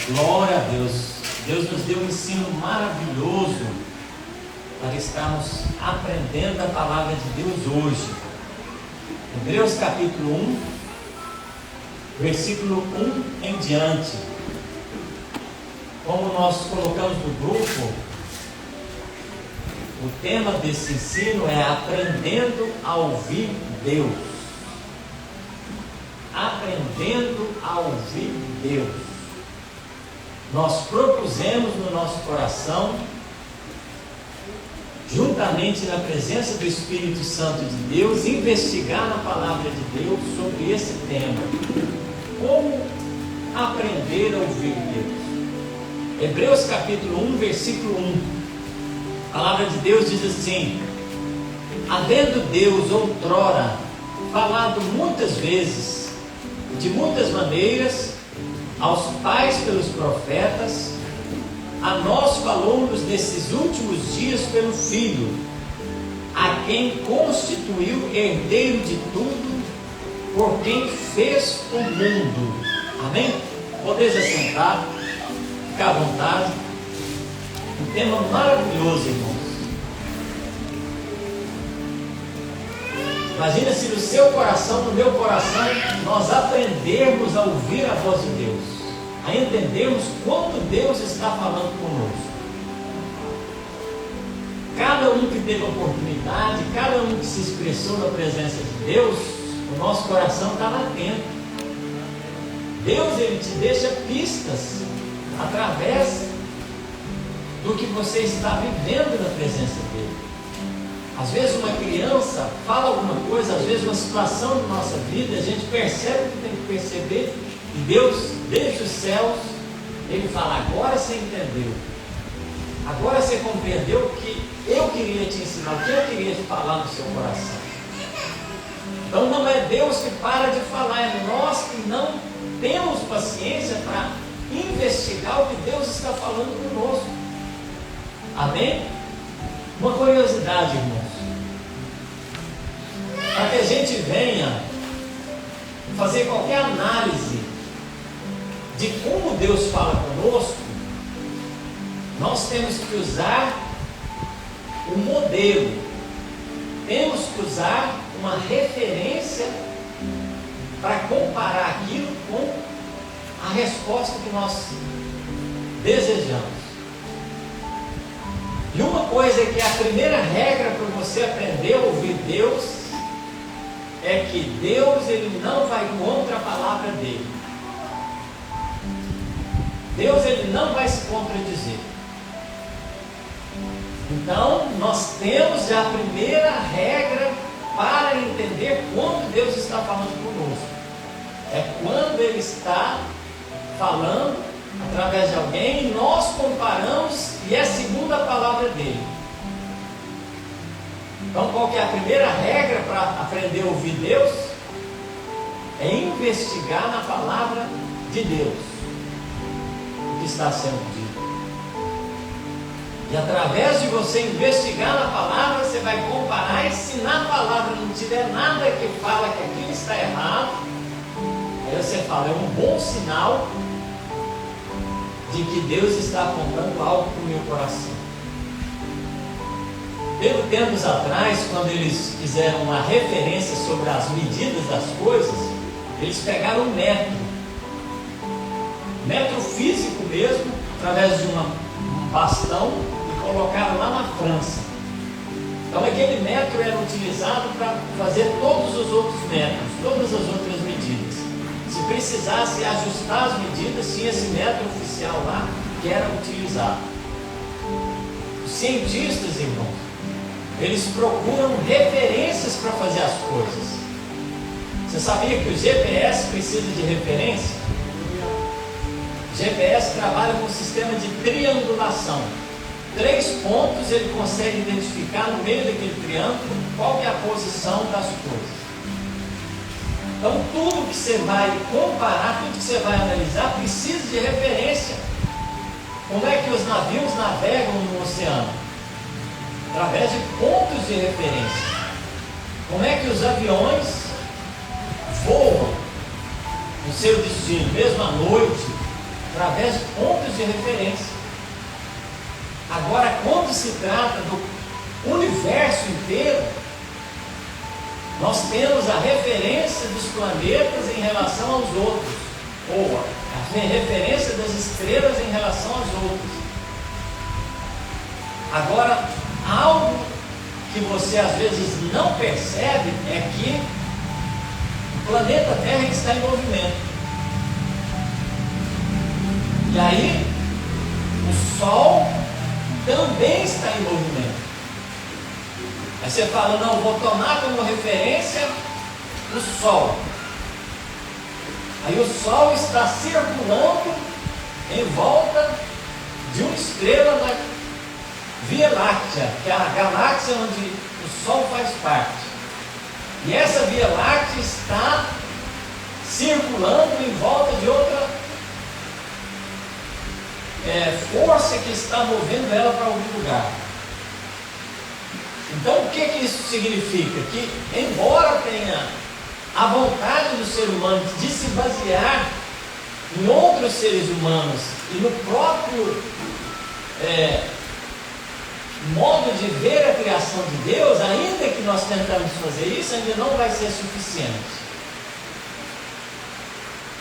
Glória a Deus. Deus nos deu um ensino maravilhoso para estarmos aprendendo a palavra de Deus hoje. Hebreus capítulo 1, versículo 1 em diante. Como nós colocamos no grupo, o tema desse ensino é aprendendo a ouvir Deus. Aprendendo a ouvir Deus. Nós propusemos no nosso coração, juntamente na presença do Espírito Santo de Deus, investigar na palavra de Deus sobre esse tema. Como aprender a ouvir Deus? Hebreus capítulo 1, versículo 1. A palavra de Deus diz assim: havendo Deus outrora falado muitas vezes, de muitas maneiras, aos pais pelos profetas, a nós falou-nos nesses últimos dias pelo Filho, a quem constituiu herdeiro de tudo, por quem fez o mundo. Amém? Podeis assentar, ficar à vontade. Um tema maravilhoso, irmãos. Imagina se no seu coração, no meu coração, nós aprendermos a ouvir a voz de Deus, a entendermos quanto Deus está falando conosco. Cada um que teve oportunidade, cada um que se expressou na presença de Deus, o nosso coração estava atento. Deus, Ele te deixa pistas através do que você está vivendo na presença dEle. Às vezes uma criança fala alguma coisa, às vezes uma situação da nossa vida, a gente percebe o que tem que perceber, e Deus, desde os céus, Ele fala: agora você entendeu, agora você compreendeu o que eu queria te ensinar, o que eu queria te falar no seu coração. Então não é Deus que para de falar, é nós que não temos paciência para investigar o que Deus está falando conosco. Amém? Uma curiosidade, irmãos, para que a gente venha fazer qualquer análise de como Deus fala conosco, nós temos que usar o modelo, temos que usar uma referência para comparar aquilo com a resposta que nós desejamos. E uma coisa que é a primeira regra para você aprender a ouvir Deus é que Deus, Ele não vai contra a palavra dEle. Deus, Ele não vai se contradizer. Então, nós temos já a primeira regra para entender quando Deus está falando conosco. É quando Ele está falando através de alguém, nós comparamos e é segundo a palavra dele. Então, qual que é a primeira regra para aprender a ouvir Deus? É investigar na palavra de Deus o que está sendo dito. E através de você investigar na palavra, você vai comparar, e se na palavra não tiver nada que fala que aquilo está errado, aí você fala: é um bom sinal de que Deus está apontando algo para o meu coração. Tempos atrás, quando eles fizeram uma referência sobre as medidas das coisas, eles pegaram um metro físico mesmo, através de um bastão, e colocaram lá na França. Então aquele metro era utilizado para fazer todos os outros metros, todas as outras medidas. Se precisasse ajustar as medidas, tinha esse metro oficial lá que era utilizado. Os cientistas, irmãos, eles procuram referências para fazer as coisas. Você sabia que o GPS precisa de referência? O GPS trabalha com um sistema de triangulação. 3 pontos ele consegue identificar no meio daquele triângulo qual que é a posição das coisas. Então tudo que você vai comparar, tudo que você vai analisar, precisa de referência. Como é que os navios navegam no oceano? Através de pontos de referência. Como é que os aviões voam no seu destino, mesmo à noite, através de pontos de referência. Agora, quando se trata do universo inteiro, nós temos a referência dos planetas em relação aos outros, ou a referência das estrelas em relação aos outros. Agora, algo que você às vezes não percebe é que o planeta Terra está em movimento. E aí, o Sol também está em movimento. Aí você fala, não, vou tomar como referência o Sol. Aí o Sol está circulando em volta de uma estrela na Via Láctea, que é a galáxia onde o Sol faz parte. E essa Via Láctea está circulando em volta de outra força que está movendo ela para algum lugar. Então, o que isso significa? Que, embora tenha a vontade do ser humano de se basear em outros seres humanos e no próprio modo de ver a criação de Deus, ainda que nós tentamos fazer isso, ainda não vai ser suficiente.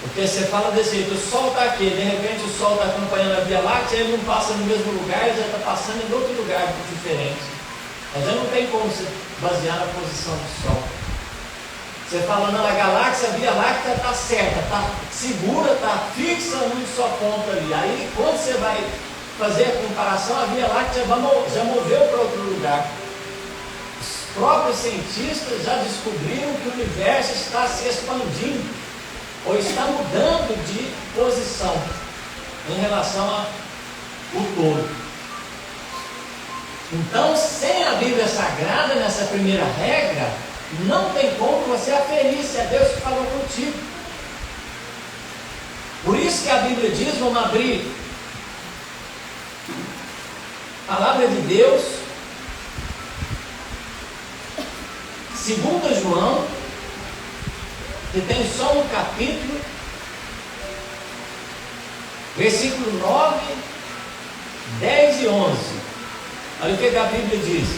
Porque você fala desse jeito, o Sol está aqui, de repente o Sol está acompanhando a Via Láctea, ele não passa no mesmo lugar, ele já está passando em outro lugar diferente. Mas já não tem como se basear na posição do Sol. Você fala, não, a galáxia, a Via Láctea está certa, está segura, está fixa num só ponto ali. Aí quando você vai fazer a comparação, a Via Láctea já moveu para outro lugar. Os próprios cientistas já descobriram que o universo está se expandindo, ou está mudando de posição em relação ao todo. Então, sem a Bíblia Sagrada, nessa primeira regra, não tem como você aferir se é Deus que falou contigo. Por isso que a Bíblia diz, vamos abrir a palavra de Deus, 2 João, que tem só um capítulo, versículo 9, 10 e 11. Olha o que a Bíblia diz.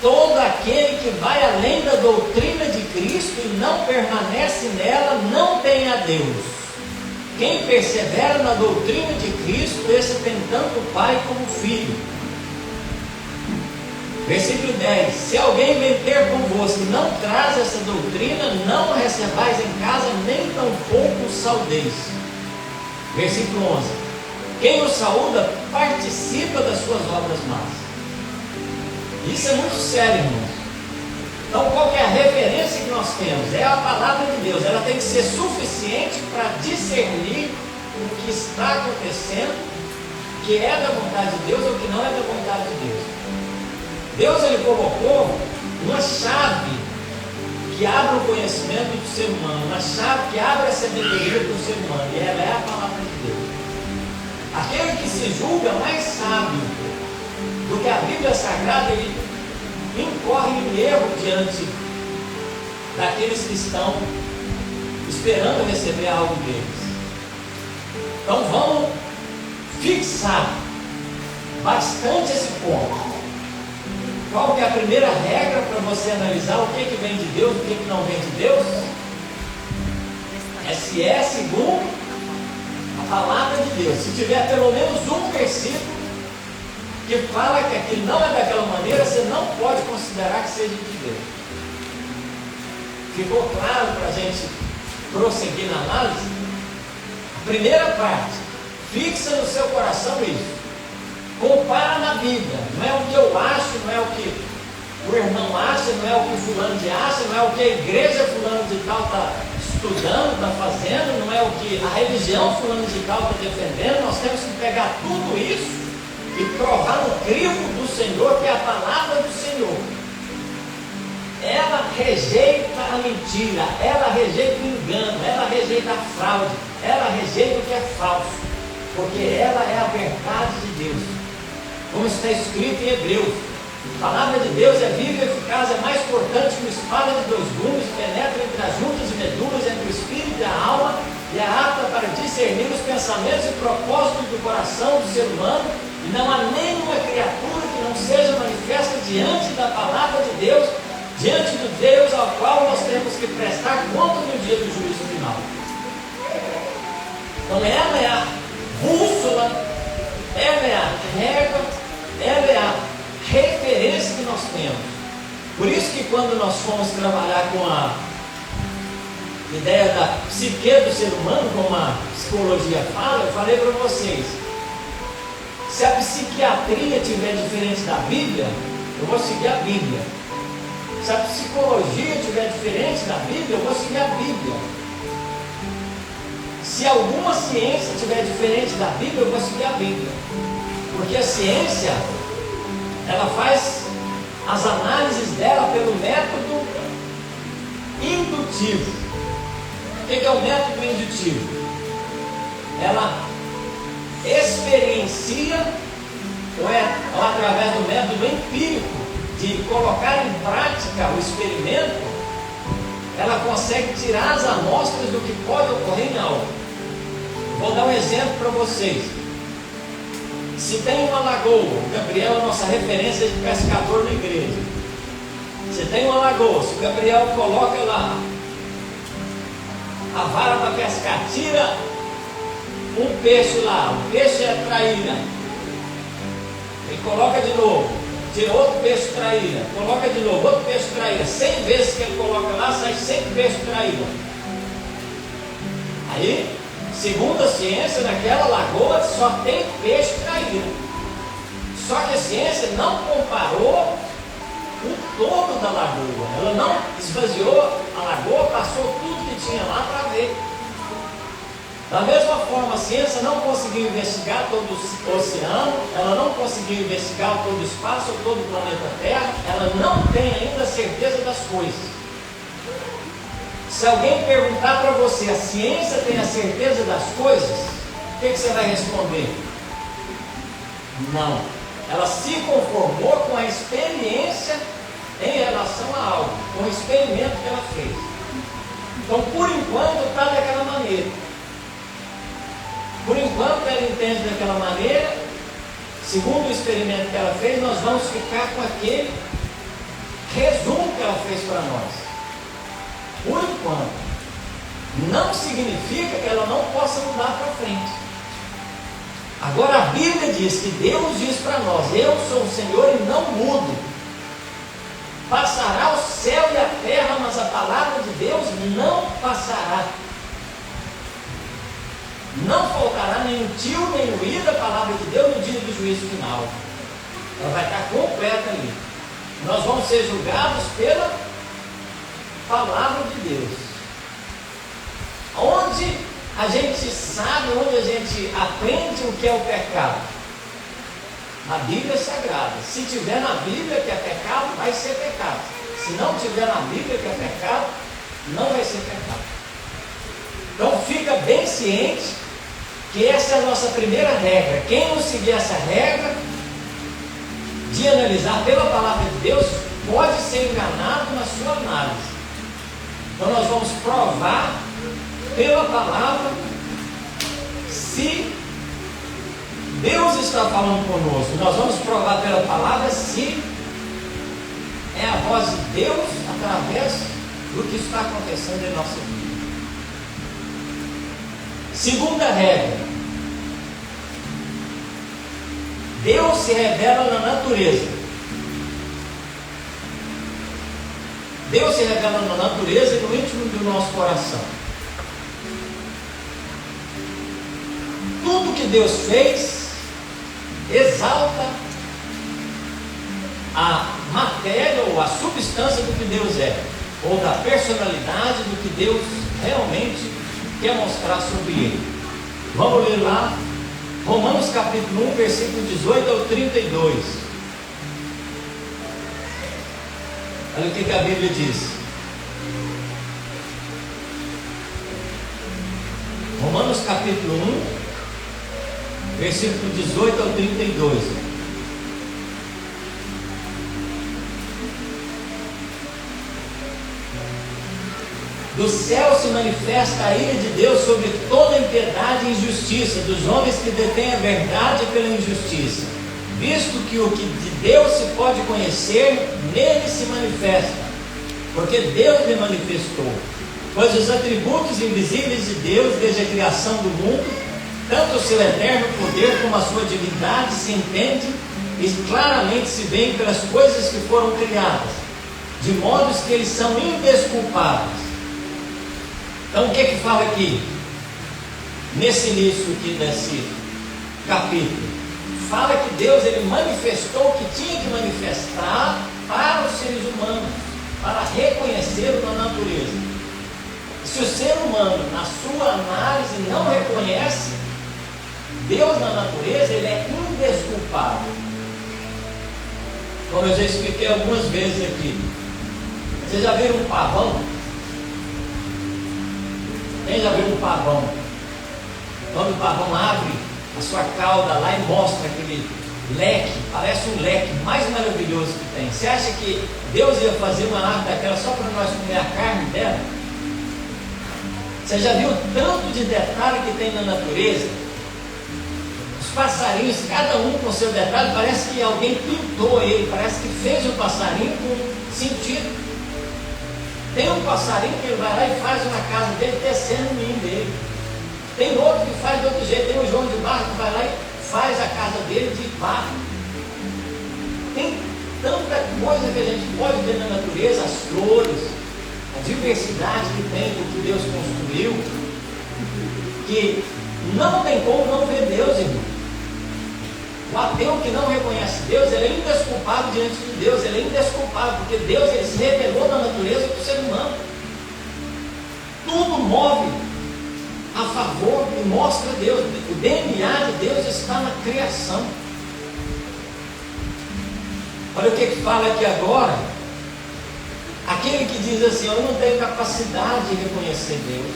Todo aquele que vai além da doutrina de Cristo e não permanece nela, não tem a Deus. Quem persevera na doutrina de Cristo, esse tem tanto o Pai como o Filho. Versículo 10: se alguém vem ter convosco e não traz essa doutrina, não a recebais em casa, nem tampouco o saudeis. Versículo 11: quem o saúda participa das suas obras más. Isso é muito sério, irmãos. Então, qual que é a referência que nós temos? É a palavra de Deus. Ela tem que ser suficiente para discernir o que está acontecendo, que é da vontade de Deus ou que não é da vontade de Deus. Deus, ele colocou uma chave que abre o conhecimento do ser humano, uma chave que abre a sabedoria do ser humano, e ela é a palavra de Deus. Aquele que se julga mais sábio do que a Bíblia Sagrada, ele incorre em erro diante daqueles que estão esperando receber algo deles. Então vamos fixar bastante esse ponto. Qual que é a primeira regra para você analisar o que vem de Deus, o que não vem de Deus? Se é segundo a palavra de Deus. Se tiver pelo menos um versículo que fala que aquilo não é daquela maneira, você não pode considerar que seja de Deus. Ficou claro para a gente prosseguir na análise? A primeira parte, fixa no seu coração isso. Compara na Bíblia, não é o que eu acho, não é o que o irmão acha, não é o que o fulano de acha, não é o que a igreja fulano de tal está estudando, está fazendo, não é o que a religião fulano de tal está defendendo. Nós temos que pegar tudo isso e provar no crivo do Senhor, que é a palavra do Senhor. Ela rejeita a mentira, ela rejeita o engano, ela rejeita a fraude, ela rejeita o que é falso, porque ela é a verdade de Deus. Como está escrito em Hebreus, A palavra de Deus é viva e eficaz, é mais cortante que uma espada de dois gumes, penetra entre as juntas e medulas, entre o espírito e a alma, e é apta para discernir os pensamentos e propósitos do coração do ser humano, e não há nenhuma criatura que não seja manifesta diante da palavra de Deus, diante do Deus ao qual nós temos que prestar conta no dia do juízo final. Então ela é a bússola, ela é a régua, ela é a referência que nós temos. Por isso que quando nós fomos trabalhar com a ideia da psique do ser humano, como a psicologia fala, eu falei para vocês, se a psiquiatria estiver diferente da Bíblia, eu vou seguir a Bíblia. Se a psicologia estiver diferente da Bíblia, eu vou seguir a Bíblia. Se alguma ciência estiver diferente da Bíblia, eu vou seguir a Bíblia. Porque a ciência, ela faz as análises dela pelo método indutivo. O que é o método indutivo? Ela experiencia, ou através do método empírico, de colocar em prática o experimento, ela consegue tirar as amostras do que pode ocorrer em algo. Vou dar um exemplo para vocês. Se tem uma lagoa, o Gabriel é a nossa referência de pescador na igreja. Se tem uma lagoa, se o Gabriel coloca lá a vara para pescar, tira um peixe lá, o peixe é traíra, ele coloca de novo, tira outro peixe traíra, coloca de novo, outro peixe traíra, 100 vezes que ele coloca lá, sai 100 peixes traíra. Aí, segundo a ciência, naquela lagoa só tem peixe traíra. Só que a ciência não comparou o todo da lagoa, ela não esvaziou a lagoa, passou tudo que tinha lá para ver. Da mesma forma, a ciência não conseguiu investigar todo o oceano, ela não conseguiu investigar todo o espaço, todo o planeta Terra, ela não tem ainda certeza das coisas. Se alguém perguntar para você, a ciência tem a certeza das coisas, o que você vai responder? Não. Ela se conformou com a experiência em relação a algo, com o experimento que ela fez. Então, por enquanto, está daquela maneira. Por enquanto ela entende daquela maneira, segundo o experimento que ela fez, nós vamos ficar com aquele resumo que ela fez para nós. Por enquanto. Não significa que ela não possa mudar para frente. Agora a Bíblia diz que Deus diz para nós, eu sou o Senhor e não mudo. Passará o céu e a terra, mas a palavra de Deus não passará. Não faltará nem o tio, nem o i da palavra de Deus no dia do juízo final. Ela vai estar completa ali. Nós vamos ser julgados pela palavra de Deus. Onde a gente sabe, onde a gente aprende o que é o pecado? Na Bíblia Sagrada. Se tiver na Bíblia que é pecado, vai ser pecado. Se não tiver na Bíblia que é pecado, não vai ser pecado. Então fica bem ciente que essa é a nossa primeira regra. Quem não seguir essa regra de analisar pela palavra de Deus, pode ser enganado na sua análise. Então nós vamos provar pela palavra se Deus está falando conosco. Nós vamos provar pela palavra se é a voz de Deus através do que está acontecendo em nossa vida. Segunda regra: Deus se revela na natureza. Deus se revela na natureza e no íntimo do nosso coração. Tudo que Deus fez exalta a matéria ou a substância do que Deus é, ou da personalidade do que Deus realmente quer mostrar sobre ele. Vamos ler lá Romanos capítulo 1, versículo 18 ao 32. Olha o que a Bíblia diz. Romanos capítulo 1, versículo 18 ao 32. Do céu se manifesta a ira de Deus sobre toda impiedade e injustiça dos homens que detêm a verdade pela injustiça, visto que o que de Deus se pode conhecer, nele se manifesta, porque Deus lhe manifestou. Pois os atributos invisíveis de Deus, desde a criação do mundo, tanto o seu eterno poder como a sua divindade, se entende e claramente se veem pelas coisas que foram criadas, de modo que eles são indesculpáveis. Então o que fala aqui, nesse início aqui desse capítulo? Fala que Deus ele manifestou o que tinha que manifestar para os seres humanos, para reconhecer na natureza. Se o ser humano, na sua análise, não reconhece Deus na natureza, ele é indesculpável. Como eu já expliquei algumas vezes aqui. Vocês já viram um pavão? Quem já viu um pavão? Quando o pavão abre a sua cauda lá e mostra aquele leque, parece um leque mais maravilhoso que tem. Você acha que Deus ia fazer uma árvore daquela só para nós comer a carne dela? Você já viu o tanto de detalhe que tem na natureza? Os passarinhos, cada um com seu detalhe, parece que alguém pintou ele, parece que fez o passarinho com sentido. Tem um passarinho que ele vai lá e faz uma casa dele tecendo o ninho dele. Tem outro que faz de outro jeito. Tem o João de Barro que vai lá e faz a casa dele de barro. Tem tanta coisa que a gente pode ver na natureza, as flores, a diversidade que tem do que Deus construiu, que não tem como não ver Deus, irmão. O ateu que não reconhece Deus, ele é indesculpável diante de Deus, ele é indesculpável, porque Deus ele se revelou na natureza do ser humano. Tudo move a favor e mostra Deus. O DNA de Deus está na criação. Olha o que fala aqui agora. Aquele que diz assim, eu não tenho capacidade de reconhecer Deus.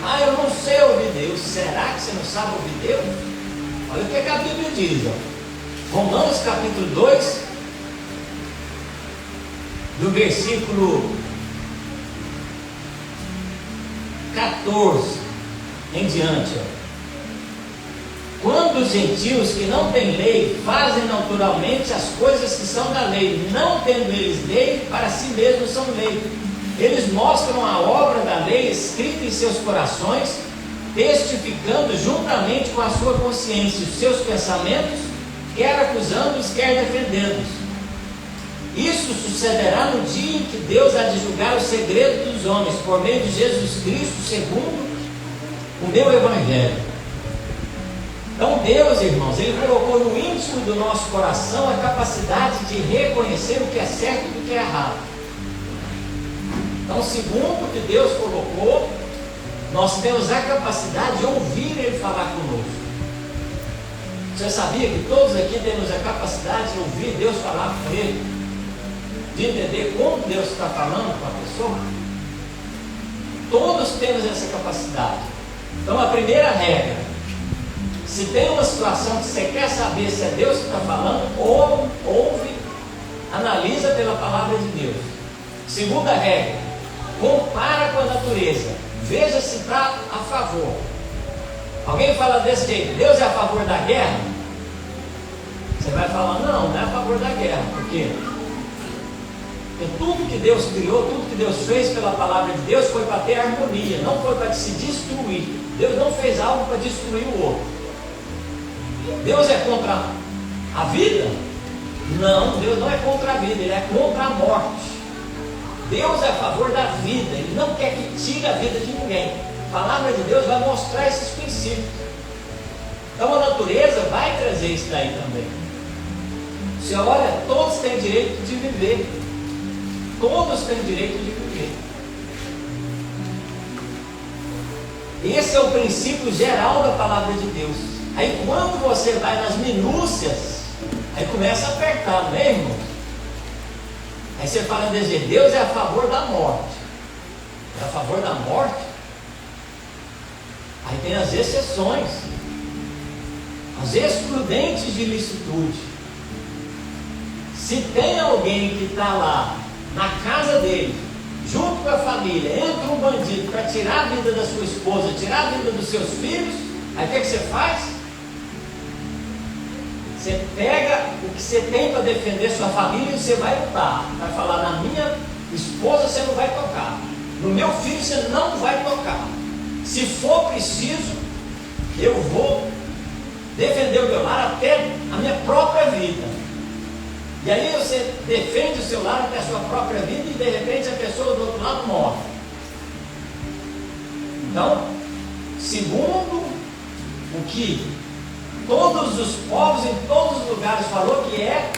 Ah, eu não sei ouvir Deus. Será que você não sabe ouvir Deus? Olha o que a Bíblia diz, ó. Romanos capítulo 2, do versículo 14 em diante, ó. Quando os gentios que não têm lei fazem naturalmente as coisas que são da lei, não tendo eles lei, para si mesmos são lei. Eles mostram a obra da lei escrita em seus corações, testificando juntamente com a sua consciência os seus pensamentos, quer acusando-os, quer defendendo-os. Isso sucederá no dia em que Deus há de julgar o segredo dos homens, por meio de Jesus Cristo, segundo o meu Evangelho. Então Deus, irmãos, Ele colocou no íntimo do nosso coração a capacidade de reconhecer o que é certo e o que é errado. Então, segundo o que Deus colocou, nós temos a capacidade de ouvir Ele falar conosco. Você sabia que todos aqui temos a capacidade de ouvir Deus falar com Ele? De entender como Deus está falando com a pessoa? Todos temos essa capacidade. Então a primeira regra, se tem uma situação que você quer saber se é Deus que está falando, ouve, analisa pela palavra de Deus. Segunda regra, compara com a natureza, veja se está a favor. Alguém fala desse jeito, Deus é a favor da guerra? Você vai falar, não é a favor da guerra. Por quê? Porque tudo que Deus criou, tudo que Deus fez pela palavra de Deus foi para ter harmonia, não foi para se destruir. Deus não fez algo para destruir o outro. Deus é contra a vida? Não, Deus não é contra a vida, Ele é contra a morte. Deus é a favor da vida, Ele não quer que tire a vida de ninguém. A palavra de Deus vai mostrar esses princípios. Então a natureza vai trazer isso daí também. Você olha, todos têm direito de viver. Todos têm direito de viver. Esse é o princípio geral da palavra de Deus. Aí quando você vai nas minúcias, aí começa a apertar, não é, irmão? Aí você fala desse jeito, Deus é a favor da morte. É a favor da morte? Aí tem as exceções, as excludentes de licitude. Se tem alguém que está lá na casa dele, junto com a família, entra um bandido para tirar a vida da sua esposa, tirar a vida dos seus filhos, aí o que você faz? Você pega o que você tem para defender sua família e você vai lutar. Vai falar, na minha esposa você não vai tocar, no meu filho você não vai tocar. Se for preciso, eu vou defender o meu lar até a minha própria vida. E aí você defende o seu lar até a sua própria vida e de repente a pessoa do outro lado morre. Então, segundo o que todos os povos em todos os lugares falou, que é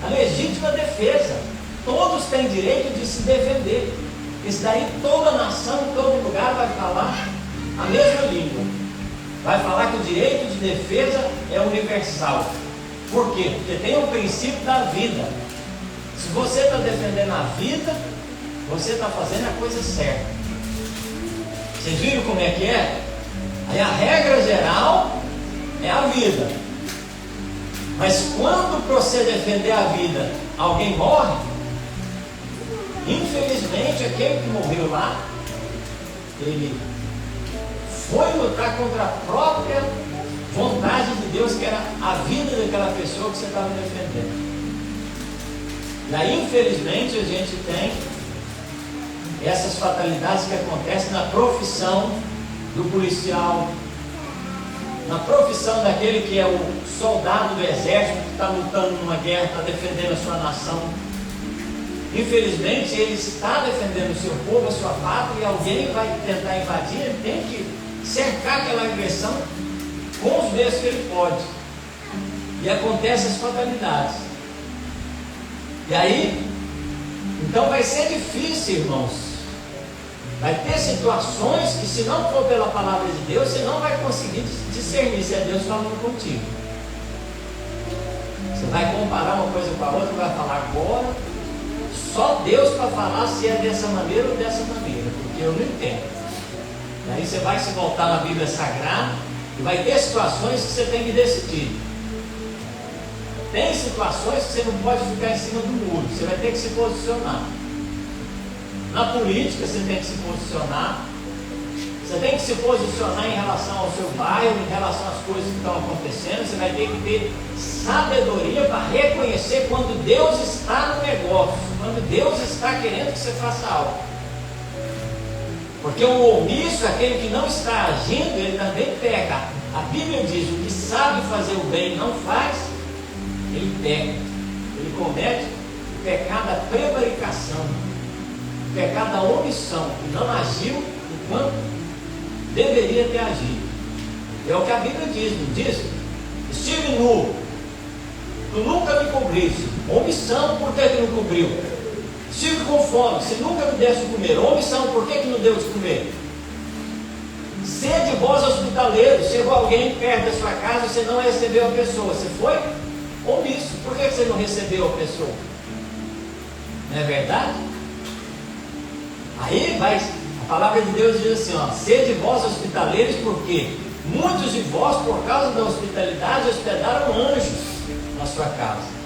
a legítima defesa. Todos têm direito de se defender. Isso daí toda nação, em todo lugar vai falar a mesma língua. Vai falar que o direito de defesa é universal. Por quê? Porque tem o princípio da vida. Se você está defendendo a vida, você está fazendo a coisa certa. Vocês viram como é que é? Aí a regra geral é a vida. Mas quando para você defender a vida, alguém morre, infelizmente aquele que morreu lá, ele foi lutar contra a própria vontade de Deus, que era a vida daquela pessoa que você estava defendendo. E aí, infelizmente, a gente tem essas fatalidades que acontecem na profissão do policial, na profissão daquele que é o soldado do exército, que está lutando numa guerra, está defendendo a sua nação. Infelizmente, ele está defendendo o seu povo, a sua pátria, e alguém vai tentar invadir, ele tem que cercar aquela agressão com os meios que ele pode. E acontecem as fatalidades. E aí, então vai ser difícil, irmãos. Vai ter situações que, se não for pela palavra de Deus, você não vai conseguir discernir se é Deus falando contigo. Você vai comparar uma coisa com a outra, vai falar agora, só Deus para falar se é dessa maneira ou dessa maneira, porque eu não entendo. E aí você vai se voltar na Bíblia Sagrada e vai ter situações que você tem que decidir. Tem situações que você não pode ficar em cima do muro, você vai ter que se posicionar. Na política você tem que se posicionar. Você tem que se posicionar em relação ao seu bairro, em relação às coisas que estão acontecendo. Você vai ter que ter sabedoria para reconhecer quando Deus está no negócio, quando Deus está querendo que você faça algo. Porque o omisso, aquele que não está agindo, ele também peca. A Bíblia diz: o que sabe fazer o bem e não faz, ele peca. Ele comete o pecado da prevaricação, o pecado da omissão, que não agiu enquanto deveria ter agido. É o que a Bíblia diz, não diz? Estive nu, tu nunca me cobriste. Omissão, por que não cobriu? Estive com fome, você nunca me deste de comer. Omissão, por que não deu de comer? Sede vós hospitaleiros, chegou alguém perto da sua casa, você não recebeu a pessoa, você foi omisso. Por que você não recebeu a pessoa? Não é verdade? Aí vai, a palavra de Deus diz assim, ó: sede vós hospitaleiros, porque muitos de vós, por causa da hospitalidade, hospedaram anjos na sua casa.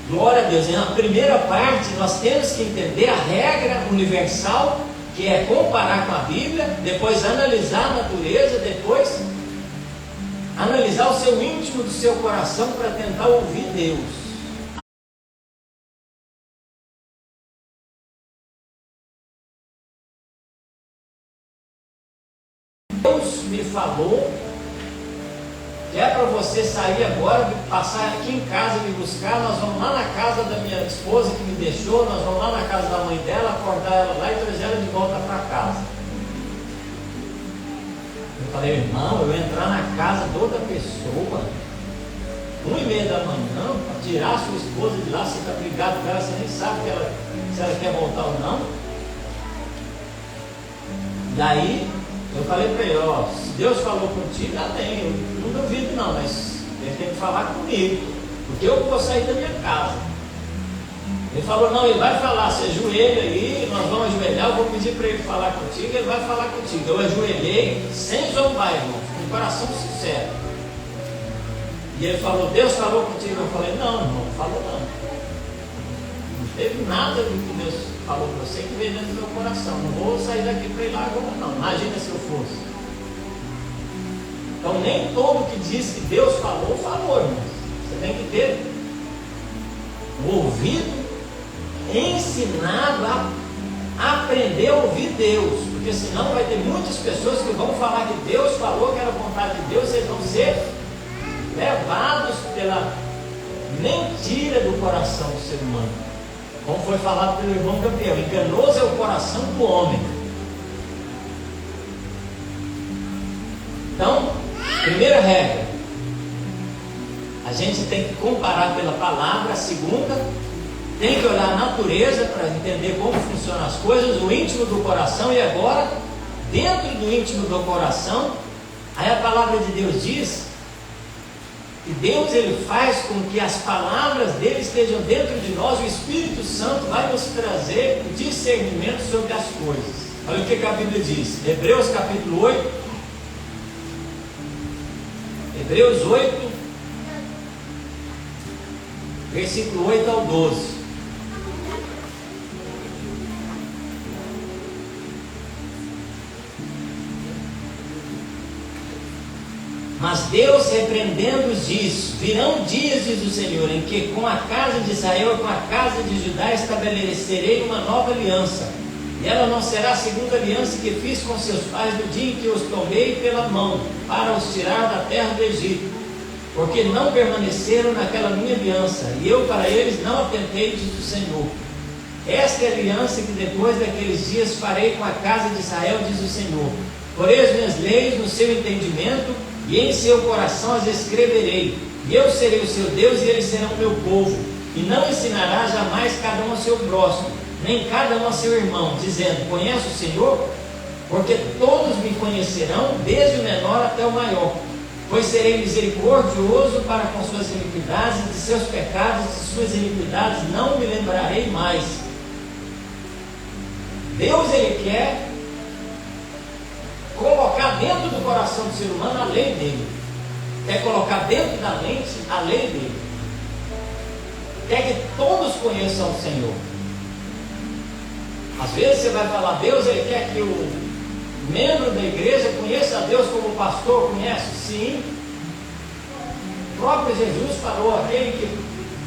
Glória a Deus. E na primeira parte nós temos que entender a regra universal, que é comparar com a Bíblia, depois analisar a natureza, depois analisar o seu íntimo do seu coração para tentar ouvir Deus. Deus me falou que é para você sair agora, passar aqui em casa e me buscar. Nós vamos lá na casa da minha esposa que me deixou, nós vamos lá na casa da mãe dela, acordar ela lá e trazer ela de volta para casa. Eu falei: irmão, eu entrar na casa de outra pessoa 1h30 da manhã, para tirar a sua esposa de lá, você está brigado com ela, você nem sabe se ela quer voltar ou não. Daí eu falei para ele: ó, se Deus falou contigo, amém, eu não duvido não, mas ele tem que falar comigo, porque eu vou sair da minha casa. Ele falou: não, ele vai falar, você ajoelha aí, nós vamos ajoelhar, eu vou pedir para ele falar contigo, ele vai falar contigo. Eu ajoelhei, sem zombar, irmão, com o coração sincero. E ele falou: Deus falou contigo? Eu falei: não, irmão, não falou não. Não teve nada do que Deus falou para você que veio dentro do meu coração. Não vou sair daqui para ir lá agora, não. Imagina se eu fosse. Então, nem todo que diz que Deus falou, irmãos. Você tem que ter o ouvido ensinado a aprender a ouvir Deus, porque senão vai ter muitas pessoas que vão falar que Deus falou, que era a vontade de Deus, eles vão ser levados pela mentira do coração do ser humano, como foi falado pelo irmão Gabriel. Enganoso é o coração do homem. Então, primeira regra, a gente tem que comparar pela palavra. A segunda, tem que olhar a natureza para entender como funcionam as coisas, o íntimo do coração. E agora, dentro do íntimo do coração, aí a palavra de Deus diz que Deus, ele faz com que as palavras dele estejam dentro de nós. O Espírito Santo vai nos trazer o discernimento sobre as coisas. Olha o que a Bíblia diz, Hebreus capítulo 8, Hebreus 8, versículo 8 ao 12. Mas Deus, repreendendo-os, diz: virão dias, diz o Senhor, em que com a casa de Israel e com a casa de Judá estabelecerei uma nova aliança, e ela não será a segunda aliança que fiz com seus pais no dia em que os tomei pela mão para os tirar da terra do Egito, porque não permaneceram naquela minha aliança, e eu para eles não atentei, diz o Senhor. Esta é a aliança que depois daqueles dias farei com a casa de Israel, diz o Senhor. Porei as minhas leis no seu entendimento, e em seu coração as escreverei, e eu serei o seu Deus, e eles serão o meu povo. E não ensinará jamais cada um a seu próximo, nem cada um a seu irmão, dizendo: conhece o Senhor? Porque todos me conhecerão, desde o menor até o maior. Pois serei misericordioso para com suas iniquidades, e de seus pecados e de suas iniquidades não me lembrarei mais. Deus, ele quer colocar dentro do coração do ser humano a lei dele. Quer colocar dentro da mente a lei dele. Quer que todos conheçam o Senhor. Às vezes você vai falar, Deus, ele quer que o membro da igreja conheça a Deus como o pastor conhece. Sim. O próprio Jesus falou: aquele que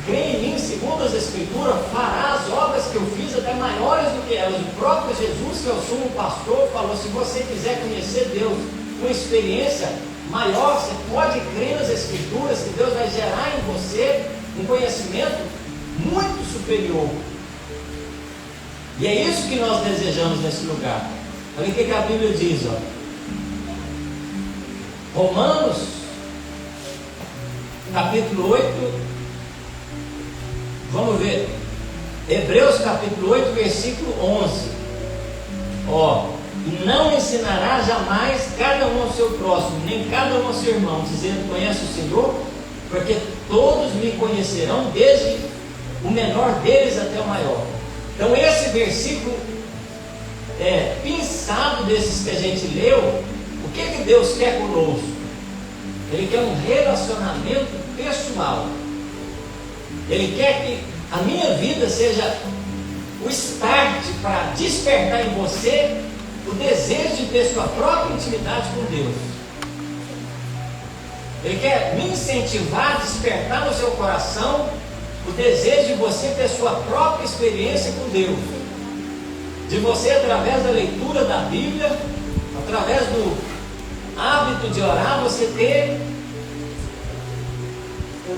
crê em mim, segundo as Escrituras, fará as obras que eu fiz, até maiores do que elas. O próprio Jesus, que é o sumo pastor, falou: se você quiser conhecer Deus com experiência maior, você pode crer nas Escrituras, que Deus vai gerar em você um conhecimento muito superior. E é isso que nós desejamos nesse lugar. Olha o que a Bíblia diz, ó. Romanos capítulo 8, vamos ver, Hebreus capítulo 8, versículo 11, ó: e não ensinará jamais cada um ao seu próximo, nem cada um ao seu irmão, dizendo: conhece o Senhor? Porque todos me conhecerão, desde o menor deles até o maior. Então esse versículo pensado desses que a gente leu, o que Deus quer conosco? Ele quer um relacionamento pessoal. Ele quer que a minha vida seja o start para despertar em você o desejo de ter sua própria intimidade com Deus. Ele quer me incentivar a despertar no seu coração o desejo de você ter sua própria experiência com Deus, de você, através da leitura da Bíblia, através do hábito de orar, você ter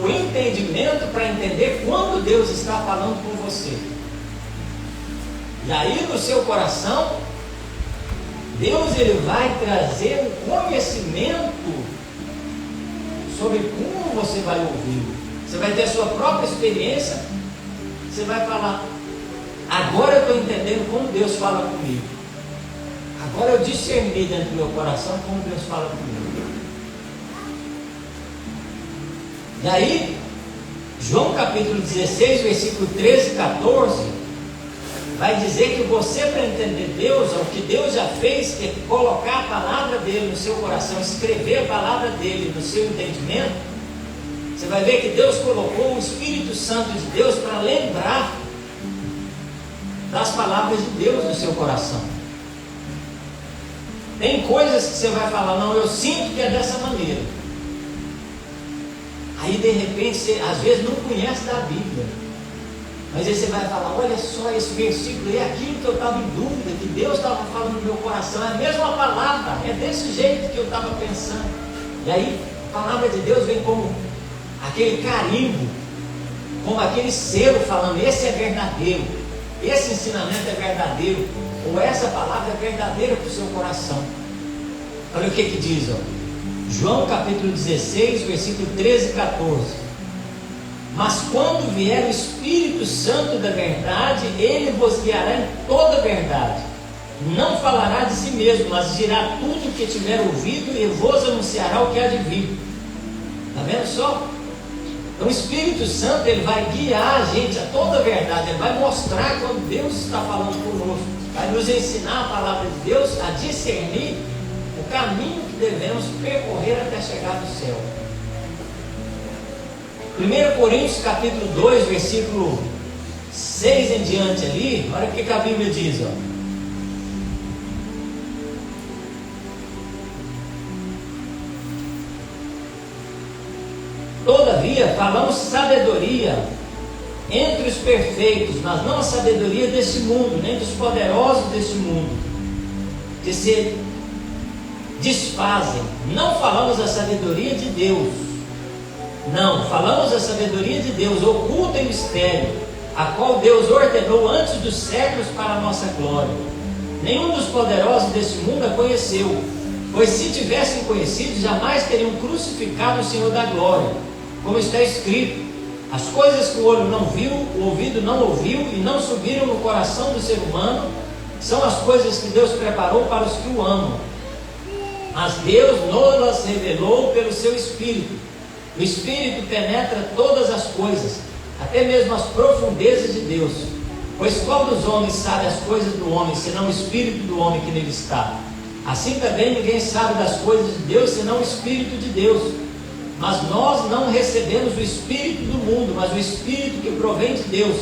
o entendimento para entender quando Deus está falando com você. E aí no seu coração, Deus, ele vai trazer um conhecimento sobre como você vai ouvir. Você vai ter a sua própria experiência. Você vai falar: agora eu estou entendendo como Deus fala comigo. Agora eu discerni dentro do meu coração como Deus fala comigo. E aí, João capítulo 16, versículo 13 e 14, vai dizer que você, para entender Deus, o que Deus já fez, que é colocar a palavra dele no seu coração, escrever a palavra dele no seu entendimento. Você vai ver que Deus colocou o Espírito Santo de Deus para lembrar das palavras de Deus no seu coração. Tem coisas que você vai falar, não, eu sinto que é dessa maneira. Aí de repente você às vezes não conhece da Bíblia, mas aí você vai falar, olha só, esse versículo é aquilo que eu estava em dúvida, que Deus estava falando no meu coração, é a mesma palavra, é desse jeito que eu estava pensando. E aí a palavra de Deus vem como aquele carimbo, como aquele selo falando, esse é verdadeiro, esse ensinamento é verdadeiro, ou essa palavra é verdadeira para o seu coração. Olha o que diz, ó. João capítulo 16, versículo 13 e 14. Mas quando vier o Espírito Santo da verdade, ele vos guiará em toda a verdade. Não falará de si mesmo, mas dirá tudo o que tiver ouvido e vos anunciará o que há de vir. Está vendo só? Então o Espírito Santo, ele vai guiar a gente a toda a verdade, ele vai mostrar quando Deus está falando conosco, vai nos ensinar a palavra de Deus a discernir o caminho que devemos percorrer até chegar no céu. 1 Coríntios capítulo 2, versículo 6 em diante ali, olha o que a Bíblia diz, ó. Todavia, falamos sabedoria entre os perfeitos, mas não a sabedoria deste mundo, nem dos poderosos deste mundo, que se desfazem. Não falamos a sabedoria de Deus. Não, falamos a sabedoria de Deus, oculta em mistério, a qual Deus ordenou antes dos séculos para a nossa glória. Nenhum dos poderosos deste mundo a conheceu, pois se tivessem conhecido, jamais teriam crucificado o Senhor da glória. Como está escrito, as coisas que o olho não viu, o ouvido não ouviu e não subiram no coração do ser humano, são as coisas que Deus preparou para os que o amam. Mas Deus nos revelou pelo seu Espírito. O Espírito penetra todas as coisas, até mesmo as profundezas de Deus. Pois qual dos homens sabe as coisas do homem, senão o Espírito do homem que nele está? Assim também ninguém sabe das coisas de Deus, senão o Espírito de Deus. Mas nós não recebemos o Espírito do mundo, mas o Espírito que provém de Deus,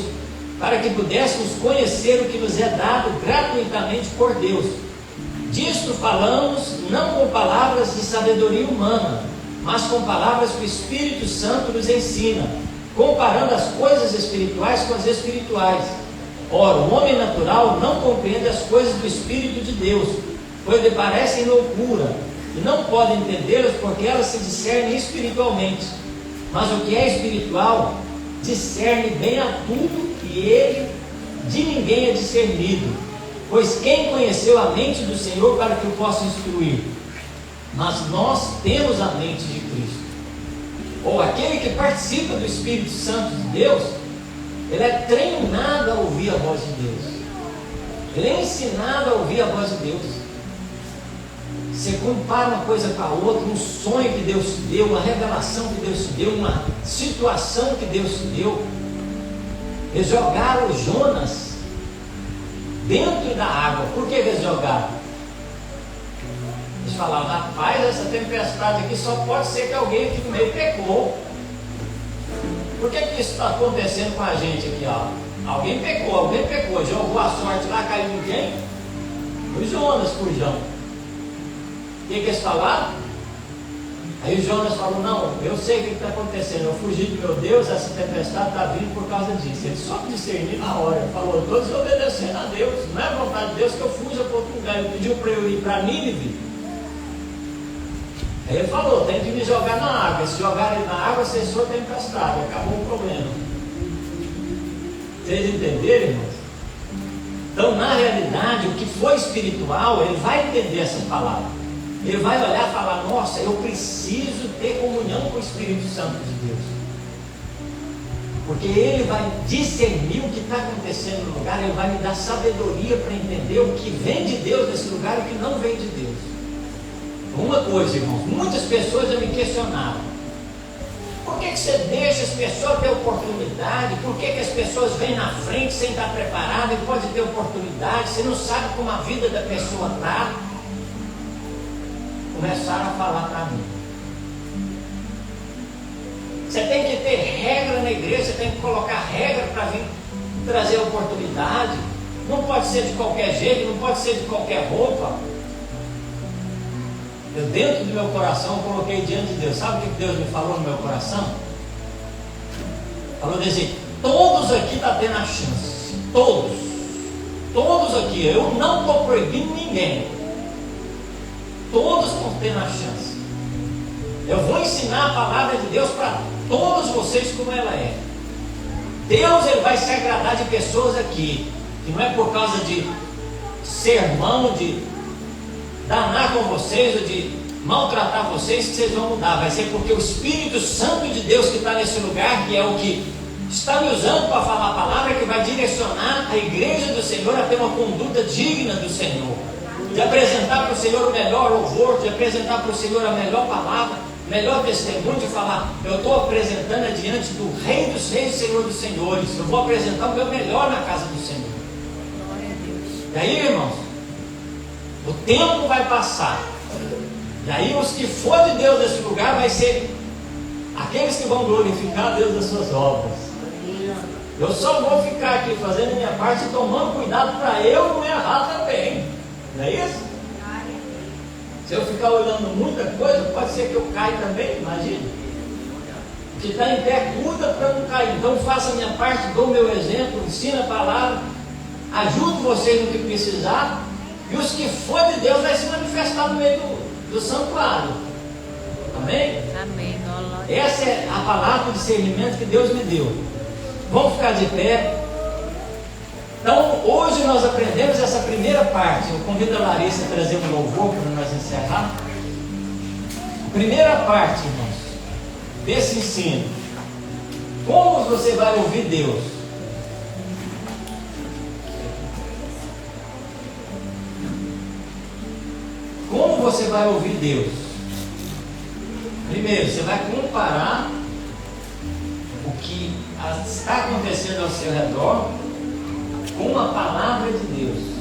para que pudéssemos conhecer o que nos é dado gratuitamente por Deus. Disto falamos não com palavras de sabedoria humana, mas com palavras que o Espírito Santo nos ensina, comparando as coisas espirituais com as espirituais. Ora, o homem natural não compreende as coisas do Espírito de Deus, pois lhe parecem loucura, e não pode entendê-las porque elas se discernem espiritualmente. Mas o que é espiritual discerne bem a tudo, e ele de ninguém é discernido. Pois quem conheceu a mente do Senhor para que o possa instruir? Mas nós temos a mente de Cristo. Ou aquele que participa do Espírito Santo de Deus, ele é treinado a ouvir a voz de Deus. Ele é ensinado a ouvir a voz de Deus. Você compara uma coisa com a outra, um sonho que Deus te deu, uma revelação que Deus te deu, uma situação que Deus te deu. Eles jogaram Jonas dentro da água. Por que eles jogaram? Eles falaram, rapaz, essa tempestade aqui só pode ser que alguém aqui no meio pecou. Por que isso está acontecendo com a gente aqui? Ó? Alguém pecou, jogou a sorte lá, caiu em quem? O Jonas, fujão. O que eles falaram? Aí o Jonas falou, não, eu sei o que está acontecendo, eu fugi do meu Deus, essa tempestade está vindo por causa disso. Ele só discerniu na hora, ele falou, estou desobedecendo a Deus, não é vontade de Deus que eu fuja para outro lugar. Ele pediu para eu ir para Nínive. Aí ele falou, tem que me jogar na água, se jogar ele na água, cessou a tempestade, acabou o problema. Vocês entenderam, irmãos? Então, na realidade, o que foi espiritual, ele vai entender essa palavra. Ele vai olhar e falar, nossa, eu preciso ter comunhão com o Espírito Santo de Deus. Porque ele vai discernir o que está acontecendo no lugar, ele vai me dar sabedoria para entender o que vem de Deus nesse lugar e o que não vem de Deus. Uma coisa, irmãos, muitas pessoas já me questionaram. Por que você deixa as pessoas ter oportunidade? Por que as pessoas vêm na frente sem estar preparado e pode ter oportunidade? Você não sabe como a vida da pessoa está. Começaram a falar para mim. Você tem que ter regra na igreja, você tem que colocar regra para vir trazer oportunidade. não pode ser de qualquer jeito, não pode ser de qualquer roupa. Eu, dentro do meu coração, coloquei diante de Deus. Sabe o que Deus me falou no meu coração? Falou assim: todos aqui estão tendo a chance. Todos aqui. Eu não estou proibindo ninguém. Todos estão tendo a chance. Eu vou ensinar a palavra de Deus para todos vocês como ela é. Deus, ele vai se agradar de pessoas aqui, que não é por causa de sermão, de danar com vocês ou de maltratar vocês que vocês vão mudar. Vai ser porque o Espírito Santo de Deus que está nesse lugar, que é o que está me usando para falar a palavra, que vai direcionar a igreja do Senhor a ter uma conduta digna do Senhor, de apresentar para o Senhor o melhor louvor, de apresentar para o Senhor a melhor palavra, o melhor testemunho, de falar: eu estou apresentando adiante do Rei dos Reis, Senhor dos Senhores. Eu vou apresentar o meu melhor na casa do Senhor. E aí, irmãos, o tempo vai passar. E aí os que for de Deus nesse lugar vai ser aqueles que vão glorificar a Deus das suas obras. Eu só vou ficar aqui fazendo a minha parte e tomando cuidado para eu não errar também. Não é isso? Se eu ficar olhando muita coisa, pode ser que eu caia também, imagina. O que está em pé, cuida para não cair. Então faça a minha parte, dou o meu exemplo, ensina a palavra, ajudo vocês no que precisar. E os que for de Deus vai se manifestar no meio do santuário. Amém? Amém. Essa é a palavra de discernimento que Deus me deu. Vamos ficar de pé. Então, hoje nós aprendemos essa primeira parte. Eu convido a Larissa a trazer um louvor para nós encerrar. Primeira parte, irmãos, desse ensino. Como você vai ouvir Deus? Como você vai ouvir Deus? Primeiro, você vai comparar o que está acontecendo ao seu redor com a palavra de Deus.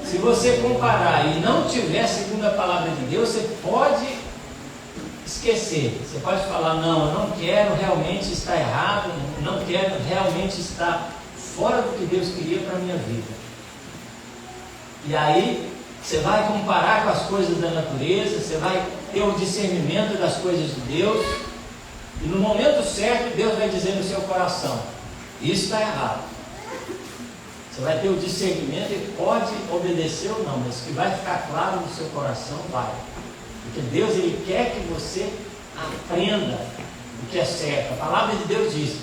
Se você comparar e não tiver segundo a palavra de Deus, você pode esquecer. Você pode falar: não, eu não quero realmente estar errado, não quero realmente estar fora do que Deus queria para a minha vida. E aí você vai comparar com as coisas da natureza, você vai ter o discernimento das coisas de Deus, e no momento certo Deus vai dizer no seu coração: isso está errado. Você vai ter o discernimento e pode obedecer ou não, mas que vai ficar claro no seu coração, vai. Porque Deus, ele quer que você aprenda o que é certo. A palavra de Deus diz: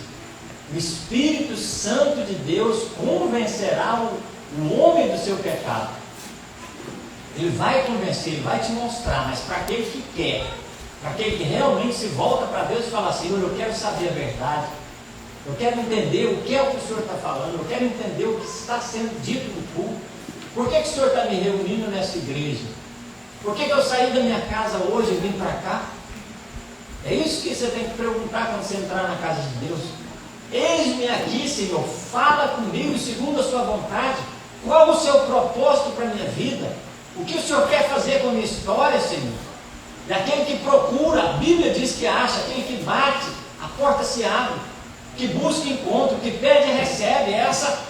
o Espírito Santo de Deus convencerá o homem do seu pecado. Ele vai convencer, ele vai te mostrar, mas para aquele que quer, para aquele que realmente se volta para Deus e fala: Senhor, eu quero saber a verdade, eu quero entender o que é o que o Senhor está falando, eu quero entender o que está sendo dito no culto. Por que o Senhor está me reunindo nessa igreja? Por que eu saí da minha casa hoje e vim para cá? É isso que você tem que perguntar quando você entrar na casa de Deus. Eis-me aqui, Senhor, fala comigo segundo a sua vontade. Qual o seu propósito para a minha vida? O que o Senhor quer fazer com a minha história, Senhor? E aquele que procura, a Bíblia diz que acha, aquele que bate, a porta se abre, que busca encontro, que pede e recebe. Essa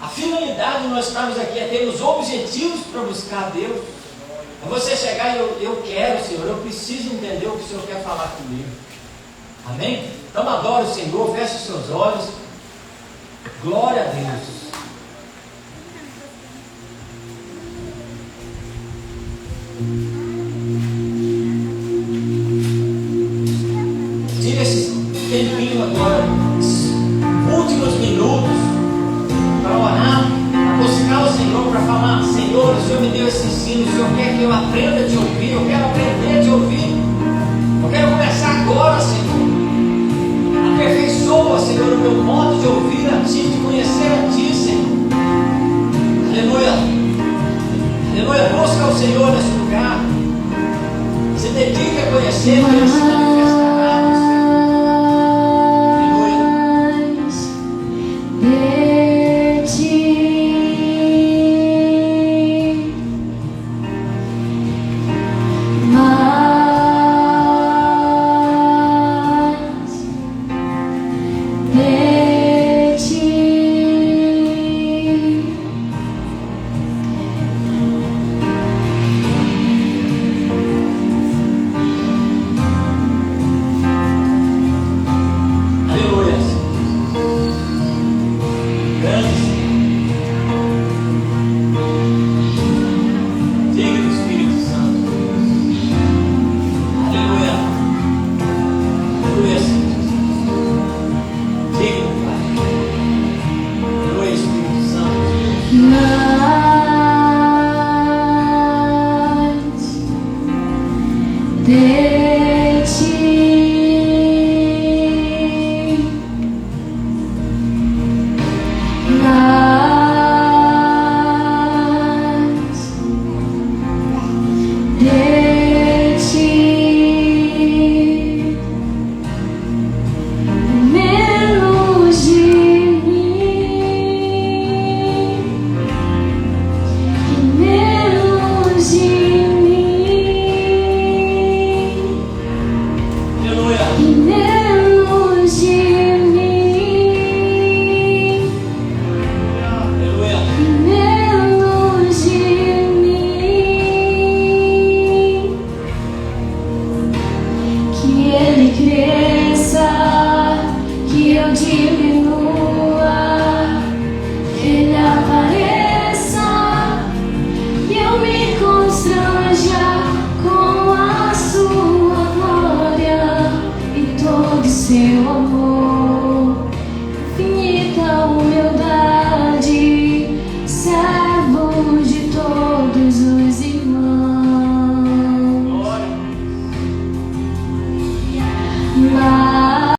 a finalidade de nós estarmos aqui, é ter os objetivos para buscar a Deus. É você chegar e eu quero, Senhor, eu preciso entender o que o Senhor quer falar comigo. Amém? Então adore o Senhor, feche os seus olhos. Glória a Deus. Tira esse tempinho agora, últimos minutos, para orar, para buscar o Senhor, para falar: Senhor, o Senhor me deu esse ensino, o Senhor quer que eu aprenda a te ouvir, eu quero aprender a te ouvir, eu quero começar agora, Senhor. Aperfeiçoa, Senhor, o meu modo de ouvir a Ti, de conhecer a Ti, Senhor. Aleluia, aleluia. Busca o Senhor nesse lugar, se dedique a conhecer, a